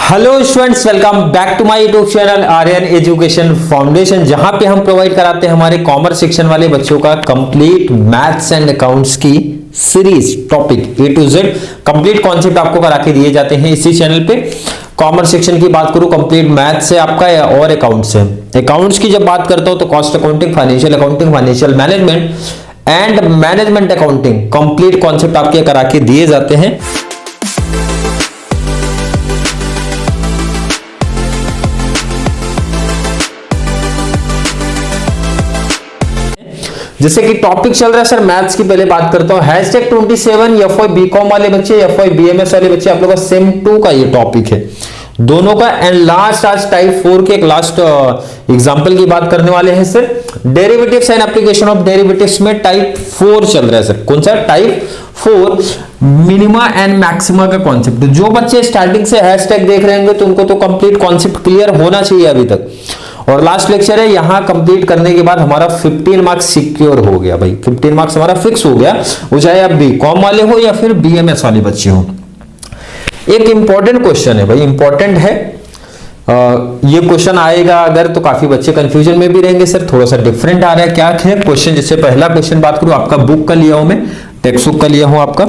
Hello students, welcome back to my YouTube channel Aryan Education Foundation, जहां पे हम provide कराते हैं हमारे कॉमर्स सेक्शन वाले बच्चों का कंप्लीट मैथ्स एंड अकाउंट्स की series topic A to Z complete concept आपको करा के दिए जाते हैं इसी चैनल पे। कॉमर्स सेक्शन की बात करूं, कंप्लीट मैथ्स है आपका या और अकाउंट्स है। अकाउंट्स की जब बात करता हूं तो cost accounting, financial management and management accounting complete concept आपके करा के दिए जाते हैं। जैसे कि टॉपिक चल रहा है सर मैथ्स की, पहले बात करता हूं हैशटैग 27 एफवाई बीकॉम वाले बच्चे, एफवाई बीएमएस वाले बच्चे, आप लोगों का सेम 2 का ये टॉपिक है दोनों का। एंड लास्ट आज टाइप 4 के एक लास्ट एग्जांपल की बात करने वाले हैं sir. Derivatives and application of derivatives में टाइप 4 चल रहा है सर। कौन सा टाइप 4? मिनिमा एंड मैक्सिमा का कॉन्सेप्ट। जो बच्चे स्टार्टिंग से हैशटैग देख रहे होंगे तो उनको तो कंप्लीट कॉन्सेप्ट क्लियर होना चाहिए अभी तक। और लास्ट लेक्चर है, यहां कंप्लीट करने के बाद हमारा 15 मार्क्स सिक्योर हो गया भाई। 15 मार्क्स हमारा फिक्स हो गया, वो चाहे आप बीकॉम वाले हो या फिर बीएमएस वाले बच्चे हो। एक इंपॉर्टेंट क्वेश्चन है भाई, इंपॉर्टेंट है। ये क्वेश्चन आएगा अगर तो काफी बच्चे कंफ्यूजन में भी रहेंगे सर, थोड़ा सा डिफरेंट आ रहा है। क्या है क्वेश्चन? जैसे पहला क्वेश्चन बात करूं, आपका बुक का लिया हूं मैं, टेक्स्ट बुक का लिया हूं आपका।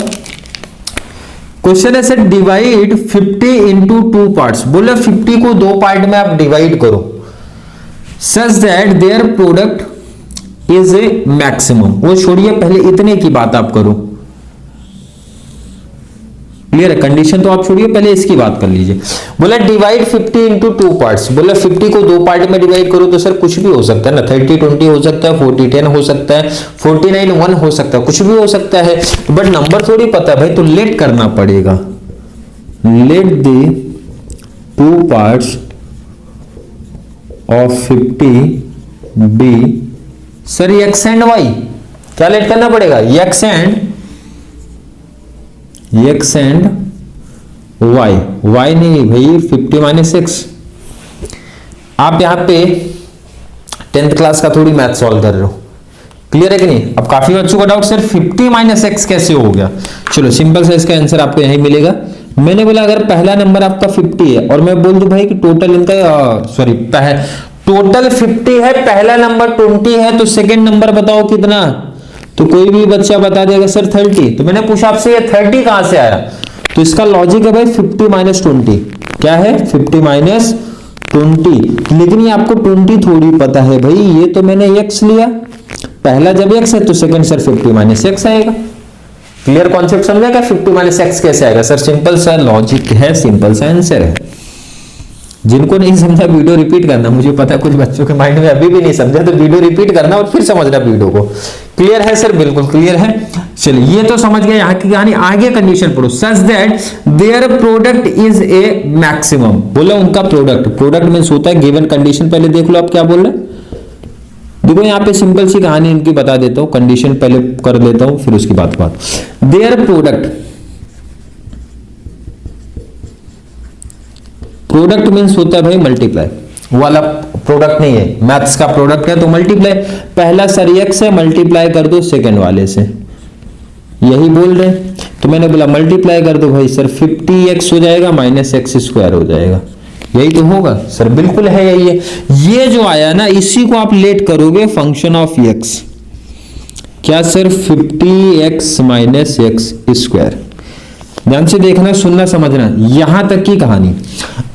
क्वेश्चन है सर, डिवाइड 50 इंटू 2 पार्ट्स। बोले 50 को 2 पार्ट में आप डिवाइड करो such that their product is a maximum। वो छोड़िए, पहले इतने की बात आप करो। क्लियर है? कंडीशन तो आप छोड़िए, पहले इसकी बात कर लीजिए। बोला डिवाइड 50 इंटू 2 पार्ट्स। बोला 50 को 2 पार्ट में डिवाइड करो तो सर कुछ भी हो सकता है ना, 30-20 हो सकता है, 40-10 हो सकता है, 49-1 हो सकता है, कुछ भी हो सकता है। बट नंबर थोड़ी पता है भाई, तो लेट करना पड़ेगा। Let the 2 parts of 50 be sir x and y. क्या लेट करना पड़ेगा? X and Y. वाई नहीं भाई, 50 माइनस एक्स। आप यहां पे 10th क्लास का थोड़ी मैथ सॉल्व कर रहे हो, क्लियर है कि नहीं? अब काफी बच्चों का डाउट, सर 50 माइनस एक्स कैसे हो गया? चलो सिंपल सा इसका आंसर आपको यही मिलेगा। मैंने बोला अगर पहला नंबर आपका 50 है और मैं बोल दूं भाई कि टोटल इनका टोटल 50 है, पहला नंबर 20 है, तो सेकंड नंबर बताओ कितना? तो कोई भी बच्चा बता देगा सर 30। तो मैंने पूछा आपसे ये 30 कहां से आया? तो इसका लॉजिक है भाई 50 माइनस 20। क्या है? 50 माइनस 20। लेकिन ये आपको 20 थोड़ी पता है भाई, ये तो मैंने x लिया। पहला जब x है तो सेकंड सर 50 माइनस x आएगा। क्लियर कॉन्सेप्ट समझा क्या? 50 माइनस एक्स कैसे आएगा सर? सिंपल सा लॉजिक है, सिंपल सा आंसर है। जिनको नहीं समझा वीडियो रिपीट करना। मुझे पता है कुछ बच्चों के माइंड में अभी भी नहीं समझा, तो वीडियो रिपीट करना और फिर समझना वीडियो को। क्लियर है सर? बिल्कुल क्लियर है। चलिए ये तो समझ गए यहाँ की कहानी। आगे कंडीशन पढ़ो। सच that their product is a maximum. बोला उनका प्रोडक्ट मींस होता है गिवन कंडीशन। पहले देख लो आप क्या बोल रहे हैं। देखो यहाँ पे सिंपल सी कहानी इनकी बता देता हूं, कंडीशन पहले कर लेता हूं फिर उसकी बात। देयर प्रोडक्ट मींस होता है भाई मल्टीप्लाई वाला। प्रोडक्ट नहीं है, मैथ्स का प्रोडक्ट है तो मल्टीप्लाई। पहला सर एक्स है, मल्टीप्लाई कर दो सेकंड वाले से, यही बोल रहे हैं। तो मैंने बोला मल्टीप्लाई कर दो भाई सर, 50x हो जाएगा माइनस एक्स स्क्वायर हो जाएगा। यही तो होगा सर? बिल्कुल है, यही है। ये जो आया ना इसी को आप लेट करोगे फंक्शन ऑफ x। क्या sir? 50x minus x square. ध्यान से देखना, सुनना, समझना, यहां तक की कहानी।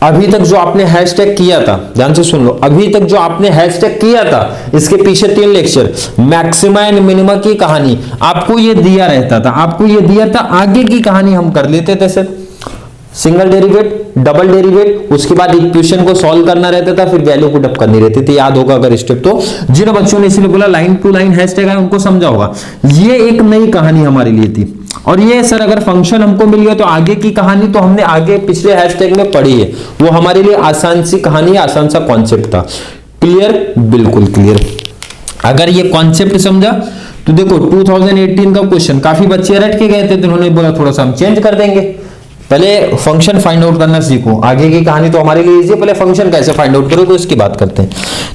अभी तक जो आपने हैशटैग किया था, ध्यान से सुन लो, अभी तक जो आपने हैशटैग किया था इसके पीछे 3 लेक्चर मैक्सिमा एंड मिनिमा की कहानी, आपको ये दिया रहता था, आपको ये दिया था। आगे की कहानी हम कर लेते थे sir, single derivative, double derivative, उसके बाद इक्वेशन को सॉल्व करना रहता था, फिर वैल्यू पुट अप करनी रहती थी। याद होगा अगर स्टेप तो। जिन बच्चों ने इसलिए बोला लाइन टू लाइन हैशटैग है उनको समझा होगा। ये एक नई कहानी हमारे लिए थी। और ये सर अगर फंक्शन हमको मिल गया तो आगे की कहानी तो हमने आगे पिछले हैशटैग में पढ़ी है, वो हमारे लिए आसान सी कहानी, आसान सा कॉन्सेप्ट था। क्लियर? बिल्कुल क्लियर। अगर ये कॉन्सेप्ट समझा तो देखो 2018 का क्वेश्चन काफी बच्चे रट के गए थे, तो उन्होंने बोला थोड़ा सा हम चेंज कर देंगे। पहले फंक्शन फाइंड आउट करना सीखो, आगे की कहानी तो हमारे लिए इजी है। पहले फंक्शन कैसे फाइंड आउट करो तो इसकी बात करते हैं।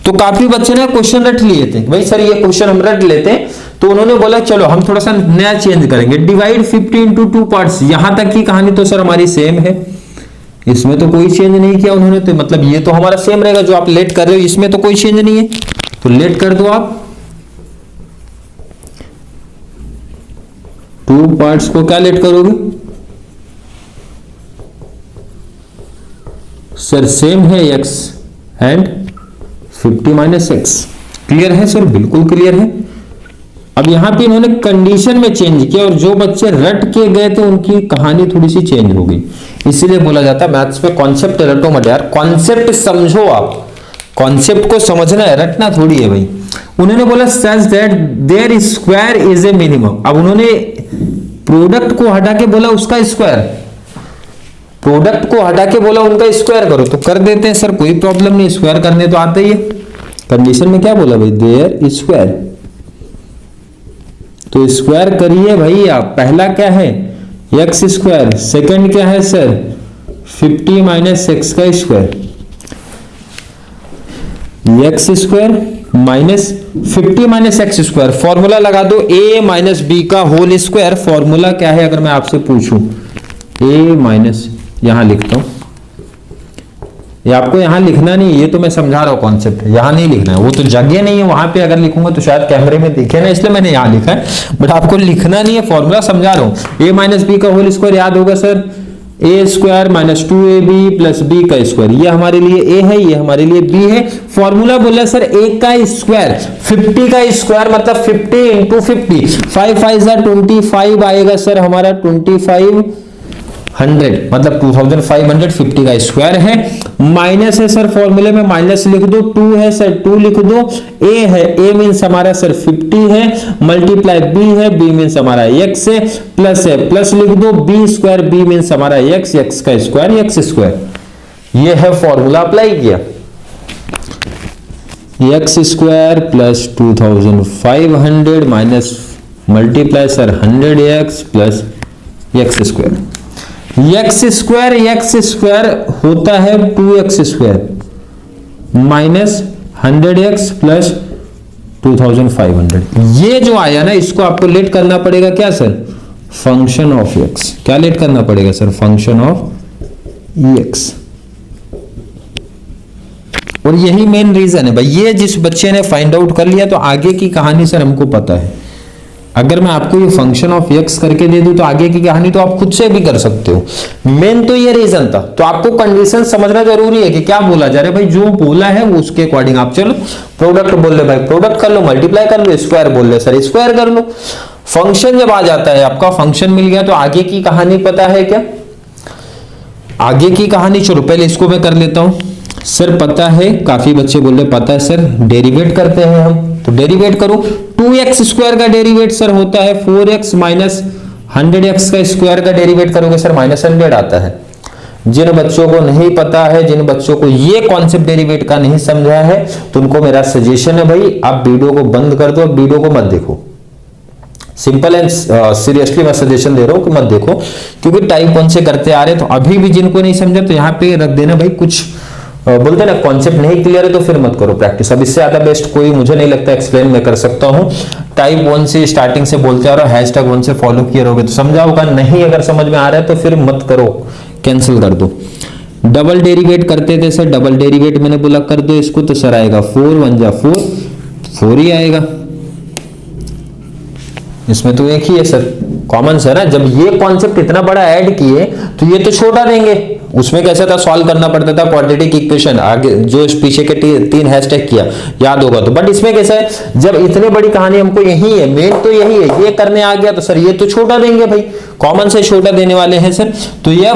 तो काफी बच्चे ने क्वेश्चन रट लिए थे भाई सर, ये क्वेश्चन हम रट लेते हैं। तो उन्होंने बोला चलो हम थोड़ा सा नया चेंज करेंगे, डिवाइड 50 इंटू 2 पार्ट्स। यहां तक की कहानी तो सर हमारी सेम है, इसमें तो कोई चेंज नहीं किया उन्होंने, तो मतलब ये तो हमारा सेम रहेगा, जो आप लेट कर रहे हो इसमें तो कोई चेंज नहीं है, तो लेट कर दो आप। टू पार्ट्स को क्या लेट करोगे सर? सेम है x and 50 minus x. Clear है सर? बिल्कुल क्लियर है। अब यहां पे इन्होंने कंडीशन में चेंज किया और जो बच्चे रट के गए थे उनकी कहानी थोड़ी सी चेंज हो गई। इसीलिए बोला जाता है मैथ्स पे कॉन्सेप्ट रटो मत यार, कॉन्सेप्ट समझो आप, कॉन्सेप्ट को समझना है, रटना थोड़ी है भाई। उन्होंने बोला such that their square is a minimum. अब उन्होंने प्रोडक्ट को हटा के बोला उसका स्क्वायर, प्रोडक्ट को हटा के बोला उनका स्क्वायर करो, तो कर देते हैं सर, कोई प्रॉब्लम नहीं, स्क्वायर करने तो आते ही है। कंडीशन में क्या बोला भाई? देयर स्क्वायर, तो स्क्वायर करिए भाई आप। पहला क्या है? एक्स स्क्वायर, सेकंड क्या है सर? 50 माइनस एक्स का square, x square minus 50 minus x square. Formula लगा दो a माइनस बी का होल स्क्वायर। फॉर्मूला क्या है अगर मैं आपसे पूछूं? a माइनस, यहां लिखता हूं, ये आपको यहां लिखना नहीं, ये तो मैं समझा रहा हूं कॉन्सेप्ट, यहां नहीं लिखना है, वो तो जगह नहीं है वहां पे, अगर लिखूंगा तो शायद कैमरे में दिखे ना, इसलिए मैंने यहां लिखा है, बट आपको लिखना नहीं है, फॉर्मूला समझा रहा हूं। a माइनस बी का होल स्क्वायर याद होगा sir, A square minus 2ab plus B का स्क्वायर। ये हमारे लिए a है, ये हमारे लिए b है। फॉर्मूला बोला सर a का स्क्वायर, 50 का स्क्वायर मतलब 50 इंटू 50, 5 5 25 आएगा सर हमारा 2500, मतलब 2500, 50 का स्क्वायर है। माइनस है सर, फॉर्मूले में माइनस लिख दो, 2 है सर 2 लिख दो, a है, a मीन्स हमारा सर 50 है, मल्टीप्लाई b है, b मीन्स हमारा x है, प्लस है, प्लस लिख दो, b स्क्वायर, b मीन्स हमारा x, x का स्क्वायर x स्क्वायर। ये है फॉर्मूला अप्लाई किया, x square plus 2500 minus multiply sir 100x plus x square. X square होता है 2x square minus 100x plus 2500। ये जो आया ना इसको आपको लेट करना पड़ेगा क्या सर? Function of x। क्या लेट करना पड़ेगा सर? Function of x। और यही मेन रीजन है भाई, ये जिस बच्चे ने फाइंड आउट कर लिया तो आगे की कहानी सर हमको पता है। अगर मैं आपको ये फंक्शन ऑफ x करके दे दूं तो आगे की कहानी तो आप खुद से भी कर सकते हो। मेन तो ये रीजन था, तो आपको कंडीशन समझना जरूरी है कि क्या बोला जा रहा है भाई, जो बोला है वो उसके अकॉर्डिंग आप चलो। प्रोडक्ट बोल रहे भाई प्रोडक्ट कर लो, मल्टीप्लाई कर लो, स्क्वायर बोल रहे सर स्क्वायर कर लो। फंक्शन जब आ जाता है, आपका फंक्शन मिल गया तो आगे की कहानी पता है क्या? आगे की कहानी चलो पहले इसको मैं कर लेता हूं। सर पता है, काफी बच्चे बोल रहे पता है सर, डेरिवेट करते हैं हम, तो डेरिवेट करो। 2x स्क्वायर का डेरिवेट सर होता है 4x माइनस 100x का स्क्वायर का डेरिवेट करोगे सर माइनस 100 आता है। जिन बच्चों को नहीं पता है, जिन बच्चों को ये कॉन्सेप्ट डेरिवेट का नहीं समझा है, तो उनको मेरा सजेशन है भाई आप वीडियो को बंद कर दो, वीडियो को मत देखो। सिंपल एंड सीरियसली मैं सजेशन दे रहा हूं कि मत देखो, क्योंकि टाइप 1 से करते आ रहे, तो अभी भी जिनको नहीं समझा तो यहाँ पे रख देना भाई, कुछ बोलते ना कॉन्सेप्ट नहीं क्लियर है तो फिर मत करो प्रैक्टिस। अब इससे ज्यादा बेस्ट कोई मुझे नहीं लगता एक्सप्लेन मैं कर सकता हूं। टाइप 1 से स्टार्टिंग से बोलते आ रहा हूं, #1 से फॉलो किए रहोगे तो समझा होगा, नहीं अगर समझ में आ रहा है तो फिर मत करो, कैंसिल कर दो। डबल डेरिवेट करते थे सर, डबल डेरिवेट मैंने बोला कर दो इसको, तो सर आएगा 4 1 जा 4, 4 ही आएगा। इसमें तो एक ही है सर, कॉमन सर है। जब ये कॉन्सेप्ट इतना बड़ा ऐड किए तो ये तो छोटा देंगे। उसमें कैसा था, सॉल्व करना पड़ता था क्वाड्रेटिक इक्वेशन, आगे जो पीछे के 3 हैशटैग किया याद होगा तो। बट इसमें कैसा है, जब इतनी बड़ी कहानी हमको यही है, मेन तो यही है, ये करने आ गया तो सर ये तो छोटा देंगे भाई, कॉमन से छोटा देने वाले हैं सर। तो ये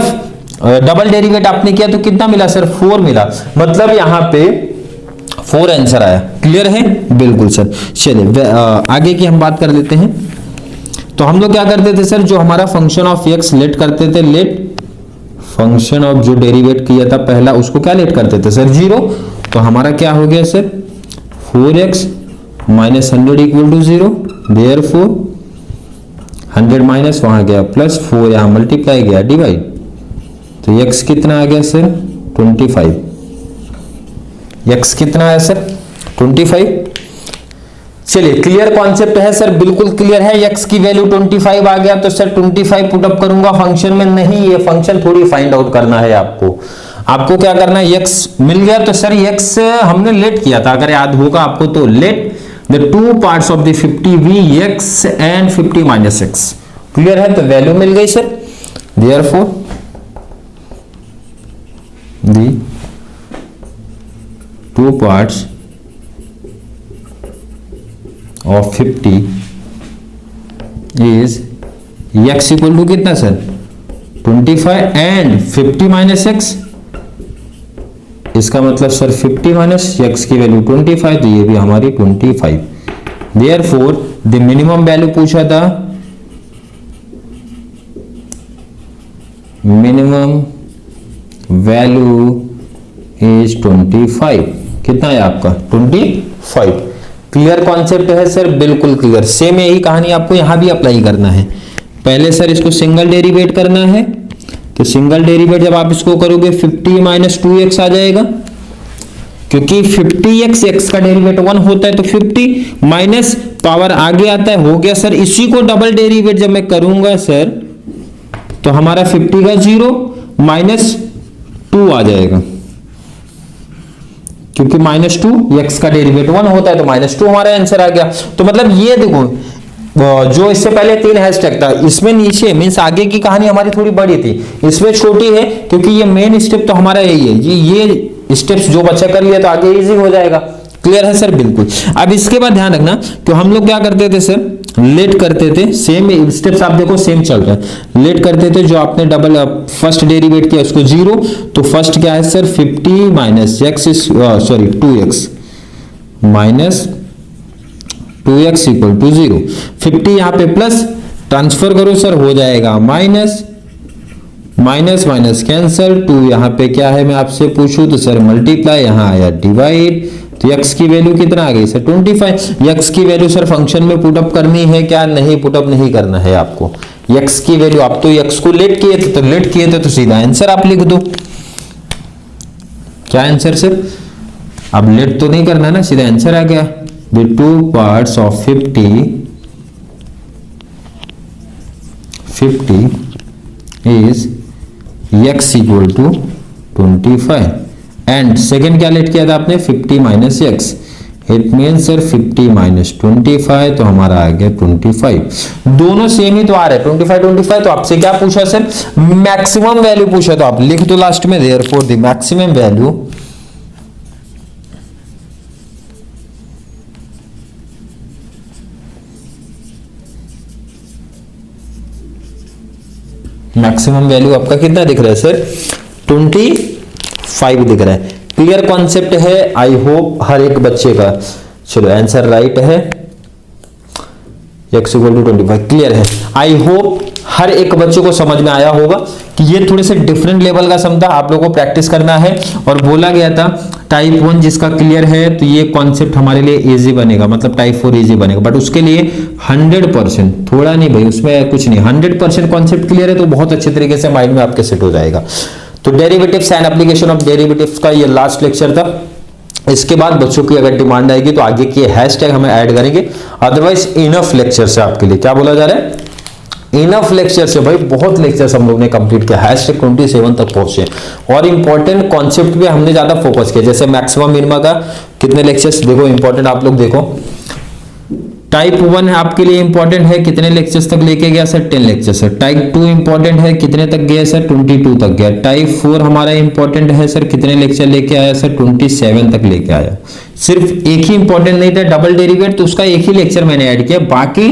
डबल डेरिवेट आपने किया तो कितना मिला सर? 4 मिला, मतलब यहाँ पे 4 आंसर आया। क्लियर है? बिल्कुल सर। चलिए आगे की हम बात कर लेते हैं। तो हम लोग क्या करते थे सर, जो हमारा फंक्शन ऑफ x लेट करते थे, लेट फंक्शन ऑफ जो डेरिवेट किया था पहला उसको क्या लेट करते थे सर? 0। तो हमारा क्या हो गया sir? 4x minus 100 equal to 0, therefore 100 minus वहां गया प्लस 4 यहां मल्टीप्लाई गया डिवाइड, तो x कितना आ गया सर? 25। x कितना है सर? 25। चलिए क्लियर कॉन्सेप्ट है सर, बिल्कुल क्लियर है। x की वैल्यू 25 आ गया तो सर 25 पुटअप करूंगा फंक्शन में, नहीं ये फंक्शन थोड़ी फाइंड आउट करना है आपको क्या करना है, x मिल गया तो सर x हमने लेट किया था, अगर याद होगा आपको तो let the two parts of the 50 be x and 50 minus x। Clear है, तो वैल्यू मिल गई sir. Therefore the two parts of 50 is x equal to कितना सर 25 एंड 50 माइनस x, इसका मतलब सर 50 माइनस x की वैल्यू 25, तो ये भी हमारी 25। देयरफॉर द मिनिमम वैल्यू पूछा था, मिनिमम वैल्यू इज 25। कितना है आपका 25। क्लियर कॉन्सेप्ट है सर, बिल्कुल क्लियर। सेम यही कहानी आपको यहां भी अप्लाई करना है। पहले सर इसको सिंगल डेरिवेट करना है, तो सिंगल डेरिवेट जब आप इसको करोगे 50 माइनस 2x आ जाएगा, क्योंकि 50x x का डेरिवेट 1 होता है, तो 50 माइनस पावर आगे आता है, हो गया सर। इसी को डबल डेरिवेट जब मैं करूंगा सर तो हमारा 50 का 0 माइनस 2 आ जाएगा, क्योंकि -2 x का डेरिवेट 1 होता है, तो -2 हमारा आंसर आ गया। तो मतलब ये देखो, जो इससे पहले 3 हैशटैग था, इसमें नीचे मींस आगे की कहानी हमारी थोड़ी बड़ी थी, इसमें छोटी है, क्योंकि ये मेन स्टेप तो हमारा यही है। ये स्टेप्स जो बच्चा कर लिया तो आगे इजी हो जाएगा। क्लियर है सर, बिल्कुल। अब इसके बाद ध्यान रखना, तो हम लोग क्या करते थे सर, लेट करते थे, सेम स्टेप्स आप देखो सेम चल रहा है। लेट करते थे, जो आपने डबल फर्स्ट डेरिवेट किया उसको 0, तो फर्स्ट क्या है sir 50 minus x sorry 2x minus 2x equal to 0। 50 यहां पे प्लस ट्रांसफर करो सर, हो जाएगा माइनस माइनस माइनस कैंसल, 2 यहां पे क्या है मैं आपसे पूछूं तो सर मल्टीप्लाई, यहां आया डिवाइड, तो x की वैल्यू कितना आ गई सर 25। x की वैल्यू सर फंक्शन में पुटअप करनी है क्या, नहीं पुटअप नहीं करना है आपको। x की वैल्यू, आप तो x को लेट किए थे, तो लेट किए थे तो सीधा आंसर आप लिख दो। क्या आंसर सर, अब लेट तो नहीं करना ना, सीधा आंसर आ गया। The two parts of 50 is x equal to 25 and second क्या लेट किया था आपने 50 minus x, it mean sir 50 minus 25, तो हमारा आ गया 25। दोनों सेम ही तो आ रहे हैं 25। तो आपसे क्या पूछा सर, मैक्सिमम वैल्यू पूछा, तो आप लिख दो लास्ट में therefore the maximum value maximum value आपका कितना दिख रहा है सर 25 दिख रहा है। क्लियर कॉन्सेप्ट है, आई होप हर एक बच्चे का। चलो आंसर राइट है, x इक्वल टू 25 क्लियर है। आई होप हर एक बच्चे को समझ में आया होगा कि ये थोड़े से डिफरेंट लेवल का सम था, आप लोगों को प्रैक्टिस करना है। और बोला गया था टाइप 1 जिसका क्लियर है तो ये कॉन्सेप्ट हमारे लिए इजी बनेगा, मतलब टाइप 4 इजी बनेगा, बट उसके लिए 100%, थोड़ा नहीं भाई उसमें कुछ नहीं, 100% कॉन्सेप्ट क्लियर है तो बहुत अच्छे तरीके से माइंड में आपके सेट हो जाएगा। तो derivatives and application of derivatives का ये लास्ट लेक्चर था। इसके बाद बच्चों की अगर डिमांड आएगी तो आगे के हैशटैग हमें ऐड करेंगे, अदरवाइज इनफ लेक्चर्स है आपके लिए। क्या बोला जा रहा है, इनफ लेक्चर्स है भाई, बहुत लेक्चर्स हम लोग ने कंप्लीट किया, हैशटैग 27 तक पहुंचे। और इंपॉर्टेंट कॉन्सेप्ट पे हमने ज्यादा फोकस किया, जैसे मैक्सिमम मिनिमम का कितने लेक्चर्स देखो इंपॉर्टेंट, आप लोग देखो। टाइप 1 आपके लिए इंपॉर्टेंट है, कितने लेक्चर्स तक लेके गया सर 10 लेक्चर्स है। टाइप 2 इंपॉर्टेंट है, कितने तक गया सर 22 तक गया। टाइप 4 हमारा इंपॉर्टेंट है सर, कितने लेक्चर लेके आया सर 27 तक लेके आया। सिर्फ एक ही इंपॉर्टेंट नहीं था डबल डेरिवेट, तो उसका एक ही लेक्चर मैंने ऐड किया, बाकी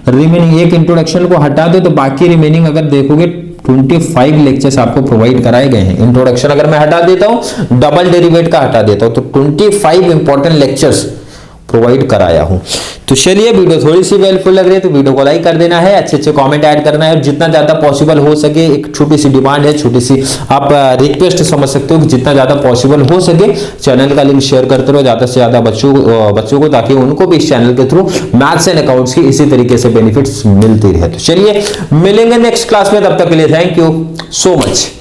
रिमेनिंग एक इंट्रोडक्शन को हटा दो तो बाकी रिमेनिंग अगर देखोगे 25 लेक्चर्स आपको प्रोवाइड कराए गए हैं। इंट्रोडक्शन अगर मैं हटा देता हूं, डबल डेरिवेट का हटा देता हूं, तो 25 इंपॉर्टेंट लेक्चर्स प्रोवाइड कराया हूं। तो चलिए वीडियो थोड़ी सी हेल्पफुल लग रही है तो वीडियो को लाइक कर देना है, अच्छे अच्छे कमेंट ऐड करना है, और जितना ज्यादा पॉसिबल हो सके, एक छोटी सी डिमांड है, छोटी सी आप रिक्वेस्ट समझ सकते हो कि जितना ज्यादा पॉसिबल हो सके चैनल का लिंक शेयर करते रहो ज्यादा से ज्यादा बच्चों को, ताकि उनको भी इस चैनल के थ्रू मैथ्स एंड अकाउंट्स की इसी तरीके से बेनिफिट्स मिलती रहे। तो चलिए मिलेंगे नेक्स्ट क्लास में, तब तक के लिए थैंक यू सो मच।